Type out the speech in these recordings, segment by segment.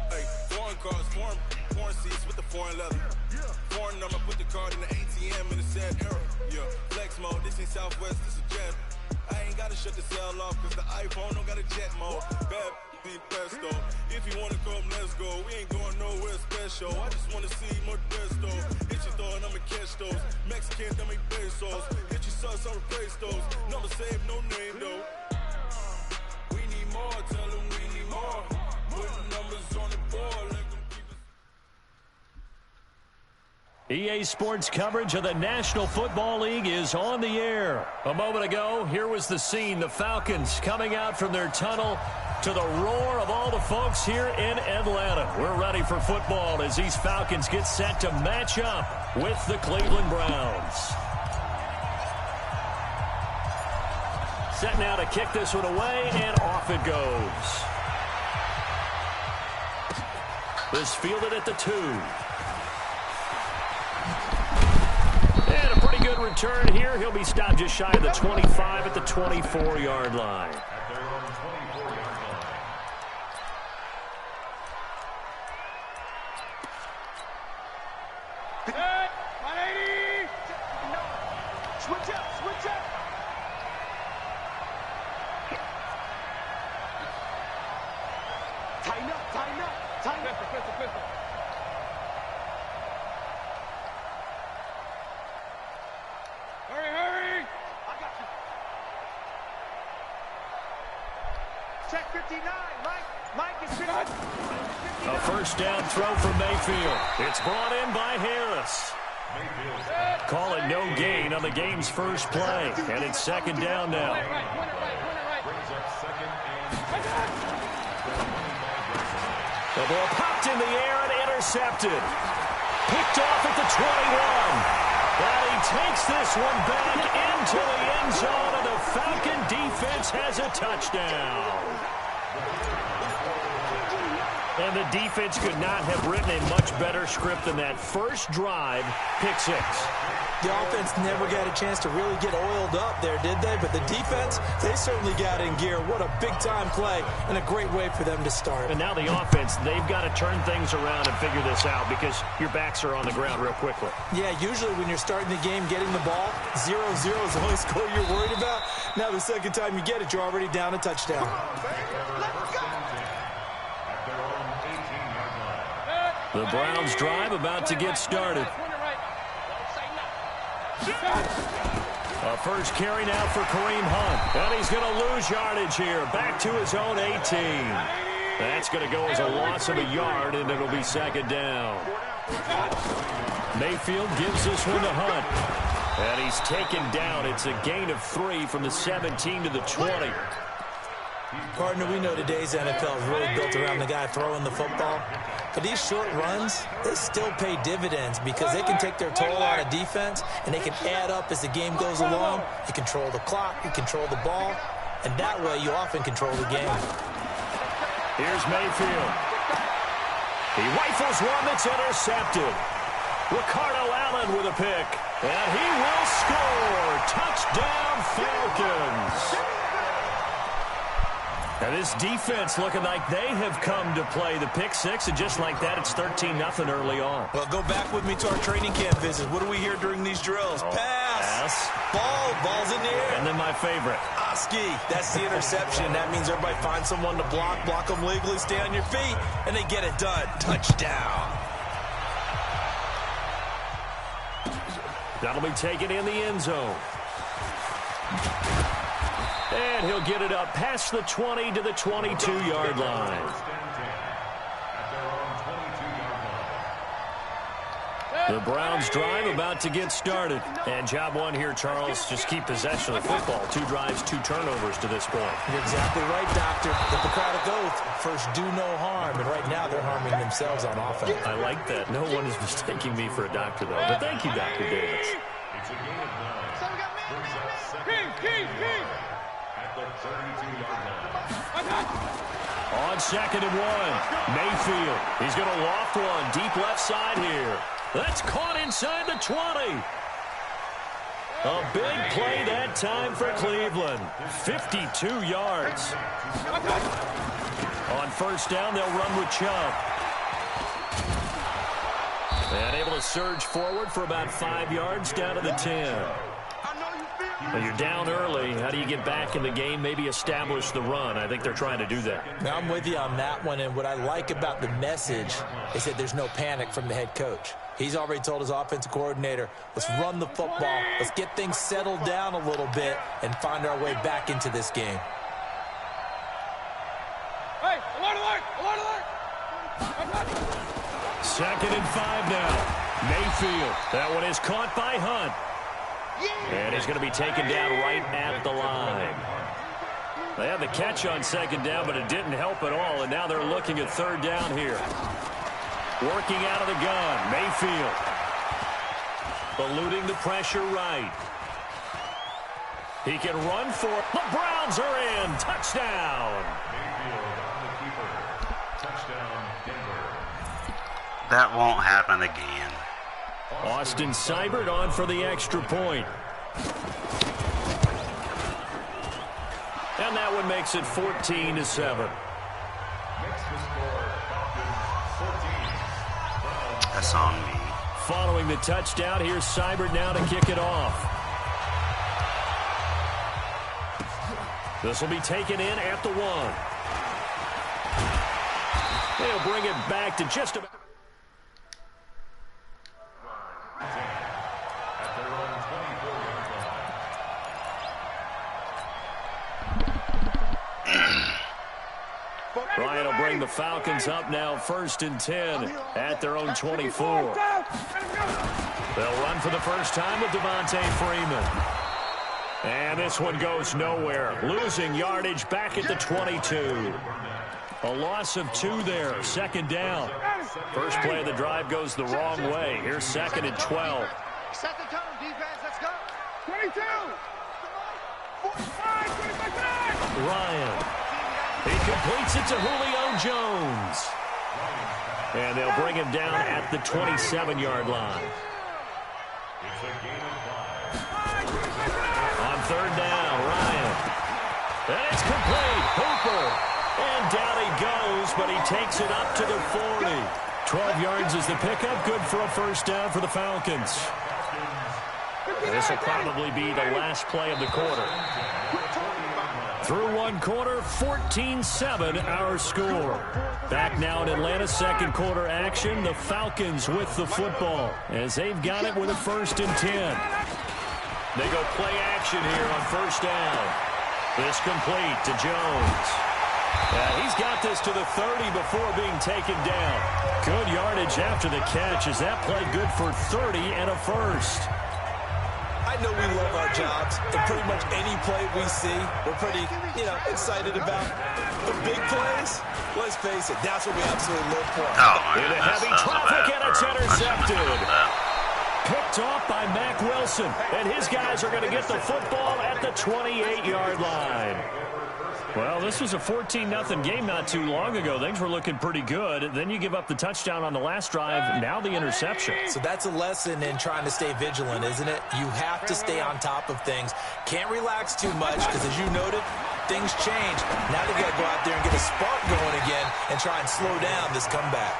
Hey, foreign cars, foreign seats with the foreign leather. Foreign number, put the card in the ATM in a sad era. Yeah, flex mode, this ain't Southwest, this a jet. I ain't gotta shut the cell off, cause the iPhone don't got a jet mode. Bad be pesto. If you wanna come, let's go. We ain't going nowhere special. I just wanna see Modesto. Hit your thought, I'ma catch those. Mexican, that make pesos. Hit your sus, I'll replace those. Number saved, no name though. We need more, tell them we need more. Putting numbers on the board, let them keep us. EA Sports coverage of the National Football League is on the air. A moment ago, here was the scene. The Falcons coming out from their tunnel to the roar of all the folks here in Atlanta. We're ready for football as these Falcons get set to match up with the Cleveland Browns. Set now to kick this one away, and off it goes. This fielded at the 2. And a pretty good return here. He'll be stopped just shy of the 25 at the 24-yard line. Hey, 180! Switch up, switch up! Tighten up, tighten up, tighten up. Pistol. Hurry! I got you. Check 59, Mike is 59. A first down throw from Mayfield. It's brought in by Harris. Call it no gain on the game's first play. And it's second down now. The ball popped in the air and intercepted. Picked off at the 21. And he takes this one back into the end zone, and the Falcon defense has a touchdown. And the defense could not have written a much better script than that. First drive, pick 6. The offense never got a chance to really get oiled up there, did they? But the defense, they certainly got in gear. What a big-time play and a great way for them to start. And now the offense, they've got to turn things around and figure this out because your backs are on the ground real quickly. Yeah, usually when you're starting the game, getting the ball, 0-0 is the only score you're worried about. Now the second time you get it, you're already down a touchdown. The Browns drive about to get started. A first carry now for Kareem Hunt. And he's going to lose yardage here. Back to his own 18. That's going to go as a loss of a yard, and it'll be second down. Mayfield gives this one to Hunt. And he's taken down. It's a gain of 3 from the 17 to the 20. Partner, we know today's NFL is really built around the guy throwing the football. But these short runs, they still pay dividends because they can take their toll on a defense, and they can add up as the game goes along. You control the clock, you control the ball, and that way you often control the game. Here's Mayfield. He rifles one that's intercepted. Ricardo Allen with a pick, and he will score. Touchdown, Falcons. And this defense looking like they have come to play the pick 6, and just like that, it's 13-0 early on. Well, go back with me to our training camp visit. What do we hear during these drills? Pass. Ball's in the air. And then my favorite. Oski, that's the interception. That means everybody finds someone to block them legally, stay on your feet, and they get it done. Touchdown. That'll be taken in the end zone. And he'll get it up past the 20 to the 22-yard line. The Browns drive about to get started. And job one here, Charles, just keep possession of the football. 2 drives, 2 turnovers to this point. You're exactly right, Doctor. The Hippocratic Oath, first do no harm. And right now they're harming themselves on offense. I like that. No one is mistaking me for a doctor, though. But thank you, Dr. Davis. It's a gain of 9. Brings up second. At the 32-yard line. On 2nd and 1, Mayfield. He's going to loft one deep left side here. That's caught inside the 20. A big play that time for Cleveland. 52 yards. On 1st down, they'll run with Chubb. And able to surge forward for about 5 yards down to the 10. Well, you're down early. How do you get back in the game, maybe establish the run? I think they're trying to do that. Now, I'm with you on that one, and what I like about the message is that there's no panic from the head coach. He's already told his offensive coordinator, let's run the football, let's get things settled down a little bit and find our way back into this game. Hey, alert! 2nd and 5 now. Mayfield. That one is caught by Hunt. And he's going to be taken down right at the line. They had the catch on 2nd down, but it didn't help at all. And now they're looking at 3rd down here. Working out of the gun, Mayfield. Eluding the pressure right. He can run for it. The Browns are in. Touchdown. Mayfield on the keeper. Touchdown, Denver. That won't happen again. Austin Seibert on for the extra point. And that one makes it 14-7. Makes the score Falcons 14. That's on me. Following the touchdown, here's Seibert now to kick it off. This will be taken in at the 1. They'll bring it back to just about... At their own 24-yard line. Ryan will bring the Falcons up now 1st and 10 at their own 24. They'll run for the first time with Devontae Freeman. And this one goes nowhere. Losing yardage back at the 22. A loss of 2 there. 2nd down. First play of the drive goes the wrong way. Here's 2nd and 12. Set the tone, defense, let's go. 22. 45, 25. Ryan. He completes it to Julio Jones. And they'll bring him down at the 27-yard line. It's a gain of 5. On 3rd down, Ryan. And it's complete. Hooper. And down he goes, but he takes it up to the 40. 12 yards is the pickup. Good for a 1st down for the Falcons. This will probably be the last play of the quarter. Through 1 quarter, 14-7 our score. Back now in Atlanta, 2nd quarter action. The Falcons with the football as they've got it with a 1st and 10. They go play action here on 1st down. This complete to Jones. He's got this to the 30 before being taken down. Good yardage after the catch as that play good for 30 and a 1st. I know we love our jobs, and pretty much any play we see, we're pretty, excited about. The big plays, let's face it, that's what we absolutely live for. Oh, my Into goodness. heavy That was a traffic, bad and it's throw. I shouldn't have intercepted. thrown that. Picked off by Mack Wilson, and his guys are going to get the football at the 28-yard line. Well, this was a 14-0 game not too long ago. Things were looking pretty good. Then you give up the touchdown on the last drive. Now the interception. So that's a lesson in trying to stay vigilant, isn't it? You have to stay on top of things. Can't relax too much because, as you noted, things change. Now they've got to go out there and get a spark going again and try and slow down this comeback.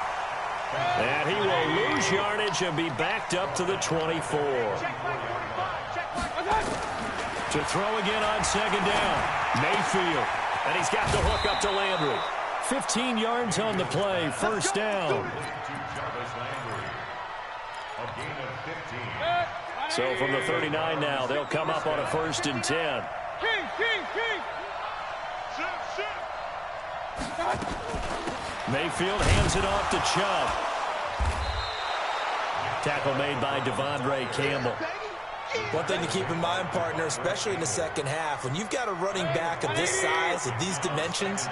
And he will lose yardage and be backed up to the 24. To throw again on 2nd down. Mayfield. And he's got the hook up to Landry. 15 yards on the play. 1st down. So from the 39 now, they'll come up on a 1st and 10. Mayfield hands it off to Chubb. Tackle made by Devondre Campbell. One thing to keep in mind, partner, especially in the second half, when you've got a running back of this size, of these dimensions,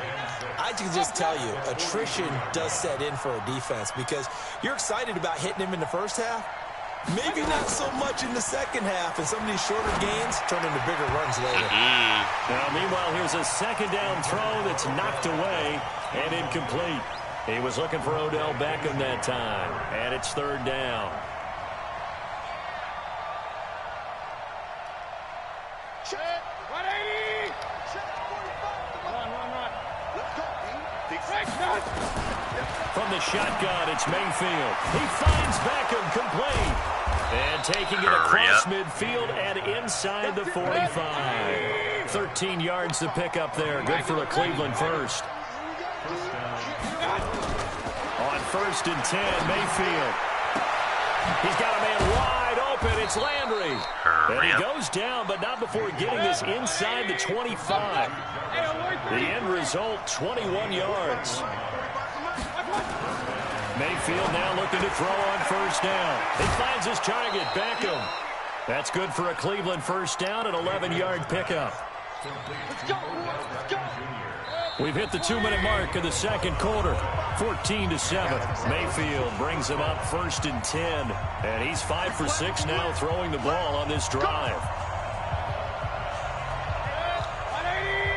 I can just tell you, attrition does set in for a defense because you're excited about hitting him in the first half. Maybe not so much in the second half, and some of these shorter gains turn into bigger runs later. Now, meanwhile, here's a second down throw that's knocked away and incomplete. He was looking for Odell Beckham that time, and it's third down. From the shotgun, it's Mayfield. He finds Beckham complete. And taking it across midfield and inside the 45. 13 yards to pick up there. Good for a Cleveland first. On 1st and 10, Mayfield. He's got a man wide open. It's Landry. And he goes down, but not before getting this inside the 25. The end result, 21 yards. Mayfield now looking to throw on 1st down. He finds his target, Beckham. That's good for a Cleveland first down, an 11-yard pickup. We've hit the 2-minute mark of the second quarter. 14-7. Mayfield brings him up 1st and 10. And he's 5 for 6 now throwing the ball on this drive.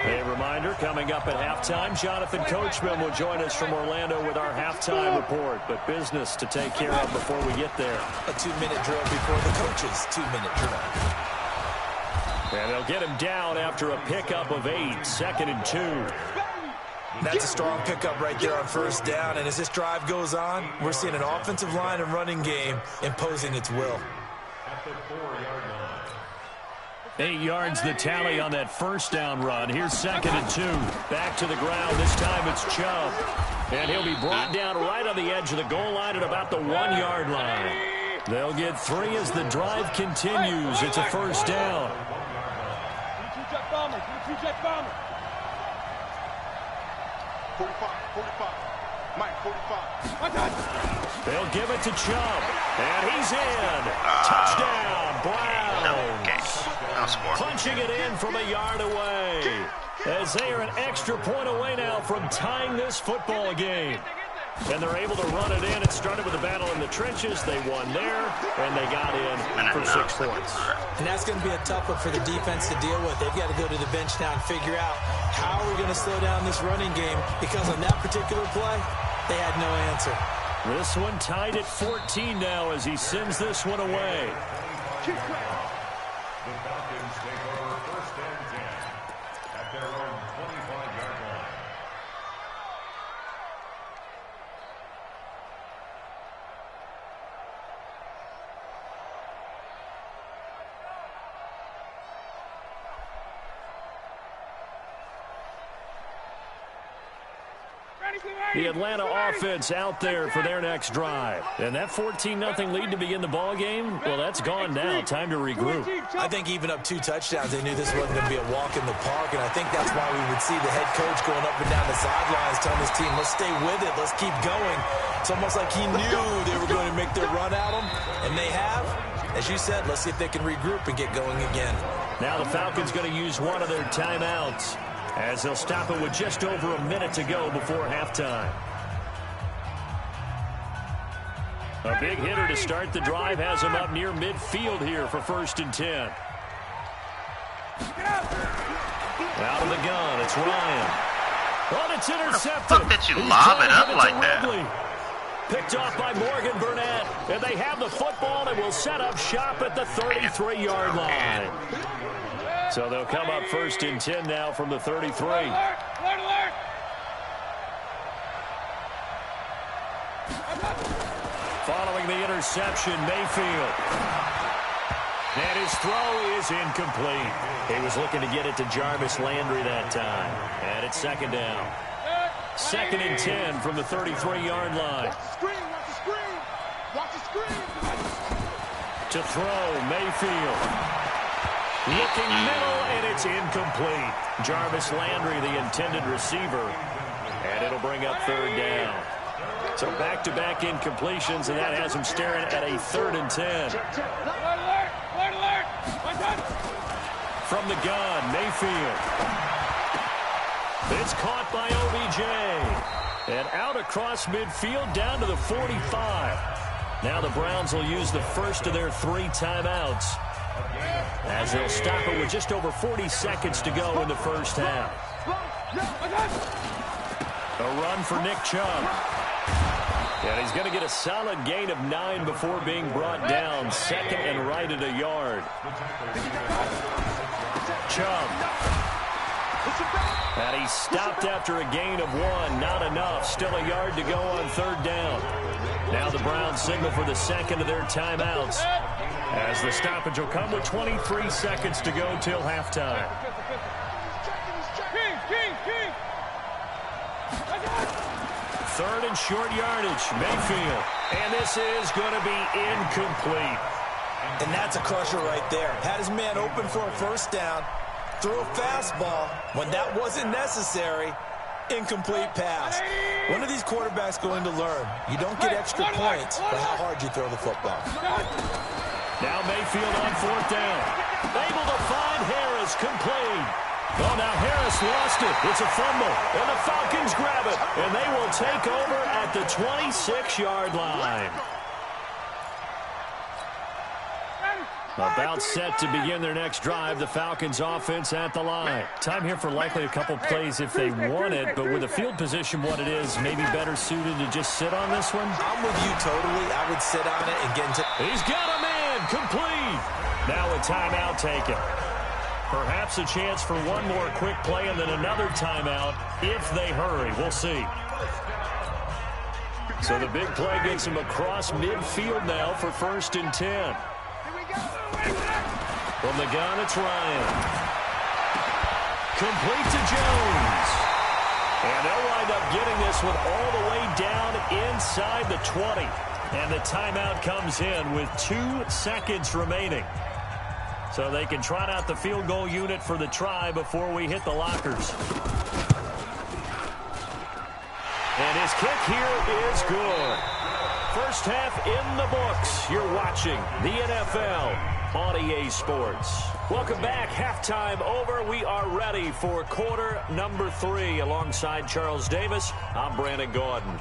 A reminder, coming up at halftime, Jonathan Coachman will join us from Orlando with our halftime report. But business to take care of before we get there. A 2-minute drill before the coach's 2-minute drill. And they'll get him down after a pickup of 8, 2nd and 2. That's a strong pickup right there on 1st down. And as this drive goes on, we're seeing an offensive line and running game imposing its will. 8 yards the tally on that 1st down run. Here's 2nd and 2. Back to the ground. This time it's Chubb. And he'll be brought down right on the edge of the goal line at about the 1-yard line. They'll get 3 as the drive continues. It's a 1st down. They'll give it to Chubb. And he's in. Touchdown, Browns. Punching it in from a yard away. As they are an extra point away now from tying this football game. And they're able to run it in. It started with a battle in the trenches. They won there, and they got in for 6 points. And that's going to be a tough one for the defense to deal with. They've got to go to the bench now and figure out how are we going to slow down this running game, because on that particular play, they had no answer. This one tied at 14 now as he sends this one away. The Falcons take over 1st and 10 at their own 25-yard line. The Atlanta offense out there for their next drive. And that 14-0 lead to begin the ball game, well, that's gone now. Time to regroup. I think even up 2 touchdowns, they knew this wasn't going to be a walk in the park, and I think that's why we would see the head coach going up and down the sidelines telling his team, let's stay with it, let's keep going. It's almost like he knew they were going to make their run at him, and they have. As you said, let's see if they can regroup and get going again. Now the Falcons going to use one of their timeouts, as they'll stop it with just over a minute to go before halftime. A big hitter to start the drive has him up near midfield here for 1st and 10. Out of the gun, it's Ryan. Oh, it's intercepted. How the fuck did you lob it up like that? Picked off by Morgan Burnett. And they have the football and will set up shop at the 33-yard line. So they'll come up 1st and 10 now from the 33. Following the interception, Mayfield. And his throw is incomplete. He was looking to get it to Jarvis Landry that time. And it's 2nd down. 2nd and 10 from the 33-yard line. To throw, Mayfield. Looking middle, and it's incomplete. Jarvis Landry, the intended receiver. And it'll bring up 3rd down. So back-to-back incompletions, and that has him staring at a 3rd and 10. From the gun, Mayfield. It's caught by OBJ. And out across midfield down to the 45. Now the Browns will use the first of their 3 timeouts, as they'll stop it with just over 40 seconds to go in the first half. A run for Nick Chubb. And he's going to get a solid gain of 9 before being brought down. 2nd and right at a yard. Chubb. And he stopped after a gain of 1. Not enough. Still a yard to go on 3rd down. Now the Browns signal for the 2nd of their timeouts, as the stoppage will come with 23 seconds to go till halftime. 3rd and short yardage. Mayfield. And this is going to be incomplete. And that's a crusher right there. Had his man open for a 1st down. Threw a fastball when that wasn't necessary. Incomplete pass. When are these quarterbacks going to learn? You don't get extra points for how hard you throw the football. Now Mayfield on 4th down. Able to find Harris, complete. Oh, now Harris lost it. It's a fumble, and the Falcons grab it, and they will take over at the 26-yard line. About set to begin their next drive, the Falcons offense at the line. Time here for likely a couple plays if they want it, but with the field position what it is, maybe better suited to just sit on this one? I'm with you totally. I would sit on it and get into... He's got a man, complete. Now a timeout taken. Perhaps a chance for one more quick play and then another timeout if they hurry. We'll see. So the big play gets him across midfield now for 1st and 10. From the gun, it's Ryan. Complete to Jones. And they'll wind up getting this one all the way down inside the 20. And the timeout comes in with 2 seconds remaining. So they can trot out the field goal unit for the try before we hit the lockers. And his kick here is good. First half in the books. You're watching the NFL on EA Sports. Welcome back. Halftime over. We are ready for quarter number 3. Alongside Charles Davis, I'm Brandon Gordon.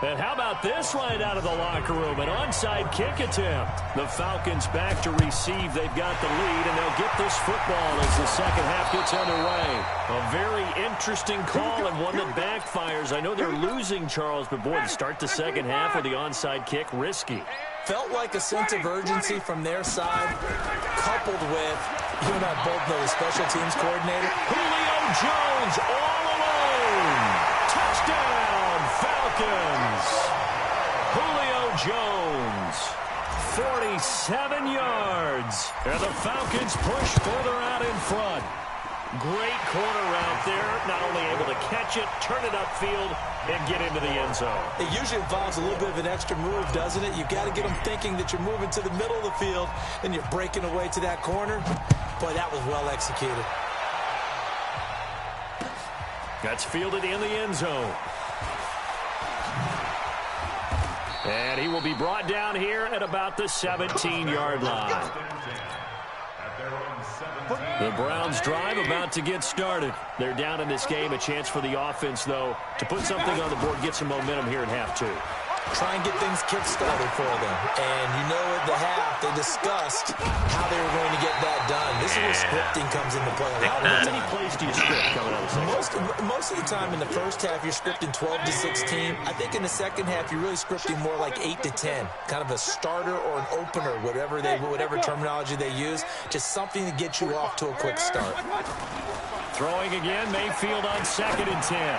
And how about this right out of the locker room? An onside kick attempt. The Falcons back to receive. They've got the lead, and they'll get this football as the second half gets underway. A very interesting call and one that backfires. I know they're losing, Charles, but boy, to start the second half with the onside kick, risky. Felt like a sense of urgency from their side, coupled with, you and I both know the special teams coordinator. Julio Jones all alone. Touchdown, Falcons. Julio Jones, 47 yards. And the Falcons push further out in front. Great corner route there. Not only able to catch it, turn it upfield, and get into the end zone. It usually involves a little bit of an extra move, doesn't it? You've got to get them thinking that you're moving to the middle of the field, and you're breaking away to that corner. Boy, that was well executed. That's fielded in the end zone. And he will be brought down here at about the 17-yard line. The Browns drive about to get started. They're down in this game. A chance for the offense, though, to put something on the board, get some momentum here in half 2. Try and get things kick-started for them. And you know at the half, they discussed how they were going to get that done. This is where scripting comes into play a lot of the time. How many plays do you script coming out of the second? Most of the time in the first half, you're scripting 12 to 16. I think in the second half, you're really scripting more like 8 to 10. Kind of a starter or an opener, whatever terminology they use. Just something to get you off to a quick start. Throwing again, Mayfield on 2nd and 10.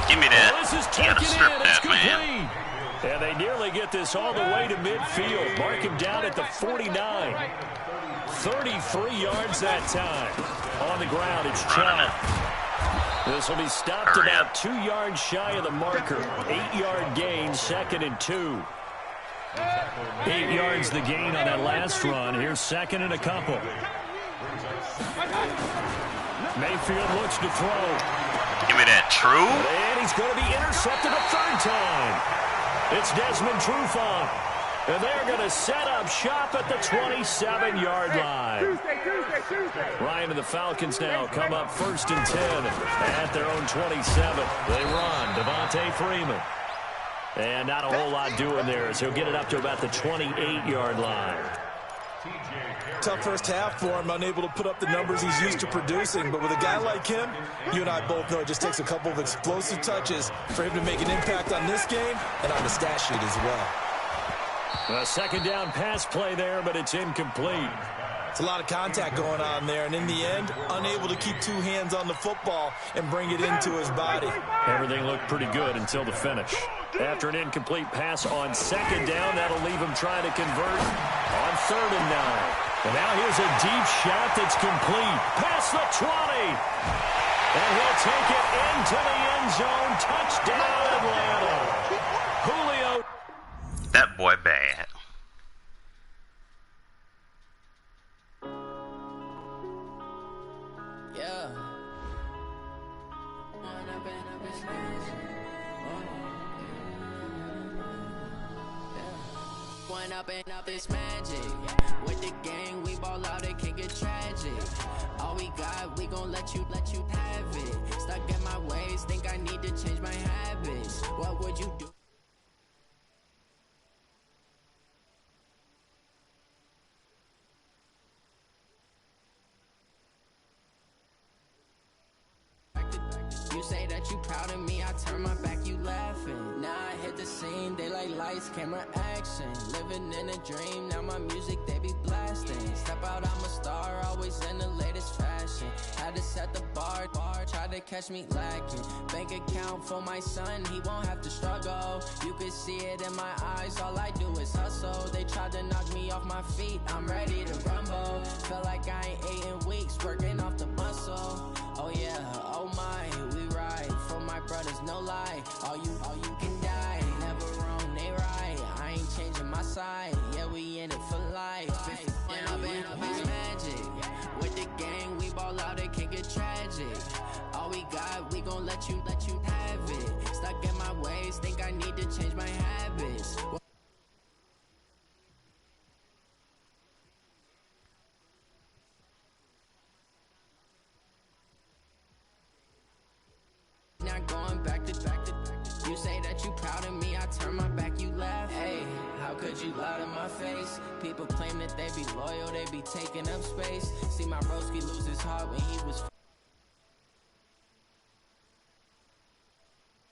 Give me that. This is You gotta taken strip in. It's that, complete. man. And they nearly get this all the way to midfield. Mark him down at the 49. 33 yards that time. On the ground, it's Chubb. This will be stopped about 2 yards shy of the marker. 8-yard gain, 2nd and 2. 8 yards the gain on that last run. Here's 2nd and a couple. Mayfield looks to throw. Give me that true. And he's going to be intercepted a third time. It's Desmond Trufant. And they're going to set up shop at the 27-yard line. Ryan and the Falcons now come up 1st and 10 at their own 27. They run. Devontae Freeman. And not a whole lot doing there as he'll get it up to about the 28-yard line. Tough first half for him, unable to put up the numbers he's used to producing. But with a guy like him, you and I both know it just takes a couple of explosive touches for him to make an impact on this game and on the stat sheet as well. A second down pass play there, but it's incomplete. It's a lot of contact going on there, and in the end, unable to keep two hands on the football and bring it into his body. Everything looked pretty good until the finish. After an incomplete pass on second down, that'll leave him trying to convert on 3rd and 9. And now here's a deep shot that's complete. Past the 20. And he'll take it into the end zone. Touchdown, Atlanta. Julio. That boy bad. Yeah. One up and up is magic. With the gang, we ball out, it can get tragic. All we got, we gon' let you have it. Stuck in my ways, think I need to change my habits. What would you do? You say that you proud of me, I turn my back, you laughing. Now I hit the scene, they like lights, camera, action. Living in a dream, now my music, they be blasting. Step out, I'm a star, always in the latest fashion. Had to set the bar, try to catch me lacking. Bank account for my son, he won't have to struggle. You can see it in my eyes, all I do is hustle. They tried to knock me off my feet, I'm ready to rumble. Feel like I ain't ate in weeks, working off the muscle. Oh yeah, oh my, we ride for my brothers, no lie. All you can die, never wrong, they right. I ain't changing my side, yeah, we in it for life. When up and up is magic. With the gang, we ball out, it can get tragic. All we got, we gon' let you have it. Stuck in my ways, think I need to change my habits. Not going back to you say that you proud of me, I turn my back, you laugh. Hey, how could you lie to my face? People claim that they be loyal, they be taking up space. See my broski lose his heart when he was